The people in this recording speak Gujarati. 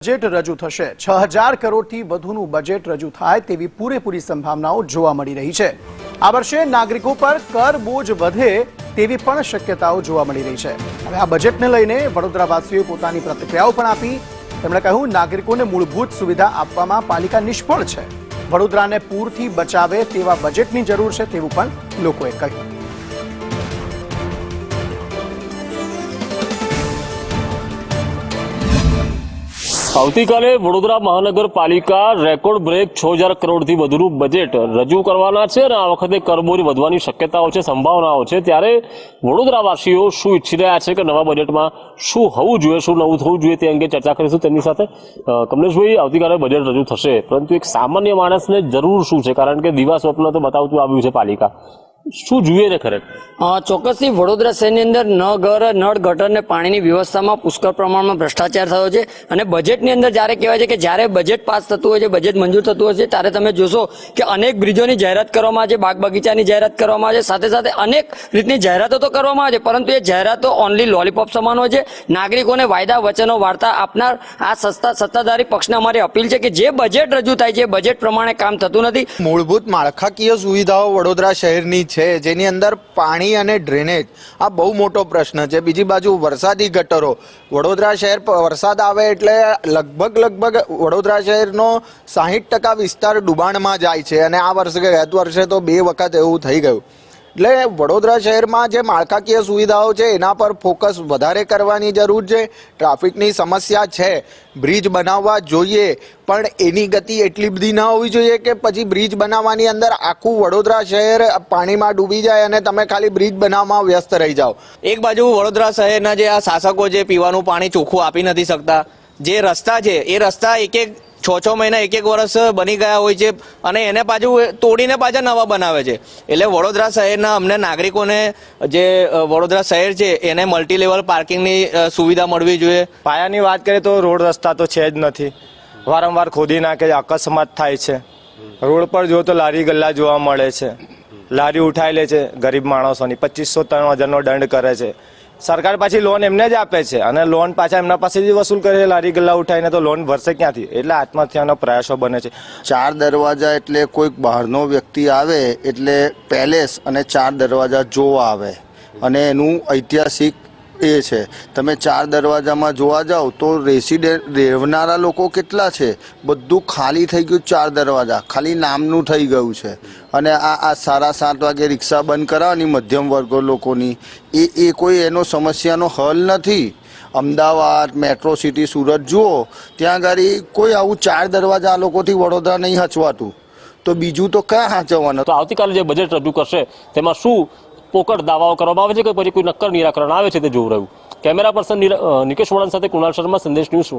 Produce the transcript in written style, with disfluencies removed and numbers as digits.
બજેટ રજૂ થશે। 6000 કરોડથી વધુનું બજેટ રજૂ થાય તેવી પૂરેપૂરી સંભાવનાઓ જોવા મળી રહી છે। આ વર્ષે નાગરિકો પર કર બોજ વધે તેવી પણ શક્યતાઓ જોવા મળી રહી છે। હવે આ બજેટને લઈને વડોદરાવાસીઓએ પોતાની પ્રતિક્રિયાઓ પણ આપી। તેમણે કહ્યું, નાગરિકોને મૂળભૂત સુવિધા આપવામાં પાલિકા નિષ્ફળ છે। વડોદરાને પૂરથી બચાવે તેવા બજેટની જરૂર છે તેવું પણ લોકોએ કહ્યું। આવતીકાલે વડોદરા મહાનગરપાલિકા રેકોર્ડ બ્રેક 6000 કરોડથી વધુનું બજેટ રજૂ કરવાના છે અને આ વખતે કરબોજ વધવાની શક્યતાઓ છે, સંભાવનાઓ છે। ત્યારે વડોદરાવાસીઓ શું ઈચ્છી રહ્યા છે કે નવા બજેટમાં શું હોવું જોઈએ, શું નવું થવું જોઈએ, તે અંગે ચર્ચા કરીશું તેમની સાથે। કમલેશભાઈ, આવતીકાલે બજેટ રજૂ થશે, પરંતુ એક સામાન્ય માણસને જરૂર શું છે? કારણ કે દિવા સ્વપ્ન તો બતાવતું આવ્યું છે પાલિકા, શું જોઈએ ને ખરેખર? ચોક્કસથી વડોદરા શહેરની અંદર નળ ગટર ને પાણીની વ્યવસ્થામાં પુષ્કળ પ્રમાણમાં ભ્રષ્ટાચાર થયો છે અને બજેટની અંદર જ્યારે કહેવાય છે કે જ્યારે બજેટ પાસ થતું હોય છે, બજેટ મંજૂર થતું હોય છે, ત્યારે તમે જોશો કે અનેક બ્રિજોની જાહેરાત કરવામાં આવે છે, બાગ બગીચાની જાહેરાત કરવામાં આવે છે, સાથે સાથે અનેક રીતની જાહેરાતો તો કરવામાં આવે છે, પરંતુ એ જાહેરાતો ઓનલી લોલીપોપ સમાન હોય છે। નાગરિકોને વાયદા વચનો વાર્તા આપનાર આ સત્તાધારી પક્ષને અમારી અપીલ છે કે જે બજેટ રજૂ થાય છે બજેટ પ્રમાણે કામ થતું નથી। મૂળભૂત માળખાકીય સુવિધાઓ વડોદરા શહેરની છે, જેની અંદર પાણી અને ડ્રેનેજ આ બહુ મોટો પ્રશ્ન છે। બીજી બાજુ વરસાદી ગટરો, વડોદરા શહેર વરસાદ આવે એટલે લગભગ વડોદરા શહેરનો 60% વિસ્તાર ડુબાણમાં જાય છે અને આ વર્ષે ગત વર્ષે તો 2 વખત એવું થઈ ગયું। એટલે વડોદરા શહેરમાં જે માળખાકીય સુવિધાઓ છે એના પર ફોકસ વધારે કરવાની જરૂર છે। ટ્રાફિકની સમસ્યા છે, બ્રિજ બનાવવા જોઈએ, પણ એની ગતિ એટલી બધી ના હોવી જોઈએ કે પછી બ્રિજ બનાવવાની અંદર આખું વડોદરા શહેર પાણીમાં ડૂબી જાય અને તમે ખાલી બ્રિજ બનાવવામાં વ્યસ્ત રહી જાઓ। એક બાજુ વડોદરા શહેરના જે આ શાસકો જે પીવાનું પાણી ચોખ્ખું આપી નથી શકતા, જે રસ્તા છે એ રસ્તા એક 6 મહિના 1 વર્ષ બની ગયા હોય છે અને એને પાછું તોડીને પાછા નવા બનાવે છે। એટલે વડોદરા શહેરના અમને નાગરિકોને જે વડોદરા શહેર છે એને મલ્ટી લેવલ પાર્કિંગની સુવિધા મળવી જોઈએ। પાયાની વાત કરીએ તો રોડ રસ્તા તો છે જ નથી, વારંવાર ખોદી નાખે છે, અકસ્માત થાય છે। રોડ પર જો તો લારી ગલ્લા જોવા મળે છે, લારી ઉઠાઈ લે છે ગરીબ માણસોની, 2500-3000નો દંડ કરે છે। સરકાર પાછી લોન એમને જ આપે છે અને લોન પાછા એમના પાસેથી વસૂલ કરે છે લારી ગલ્લા ઉઠાઈને, તો લોન ભરશે ક્યાંથી? એટલે આત્મહત્યાનો પ્રયાસો બને છે। 4 દરવાજા એટલે કોઈક બહારનો વ્યક્તિ આવે એટલે પેલેસ અને 4 દરવાજા જોવા આવે અને એનું ઐતિહાસિક એ છે। તમે 4 દરવાજામાં જોવા જાઓ તો રેસિડેન્ટ રહેનારા લોકો કેટલા છે? બધું ખાલી થઈ ગયું। 4 દરવાજા ખાલી નામનું થઈ ગયું છે અને આ 7:30 વાગે રિક્ષા બંધ કરાવવાની મધ્યમ વર્ગ લોકોની, એ કોઈ એનો સમસ્યાનો હલ નથી। અમદાવાદ, મેટ્રો સિટી, સુરત જુઓ, ત્યાં આગળ કોઈ આવું 4 દરવાજા આ લોકોથી વડોદરા નહીં હચવાતું, તો બીજું તો ક્યાં હાચવવાનું? તો આવતીકાલે જે બજેટ રજૂ કરશે તેમાં શું પોકળ દાવાઓ કરવામાં આવે છે કે પછી કોઈ નક્કર નિરાકરણ આવે છે તે જોવું રહ્યું। કેમેરા પર્સન નિકેશ વળાંક સાથે કુણાલ શર્મા, સંદેશ ન્યૂઝ।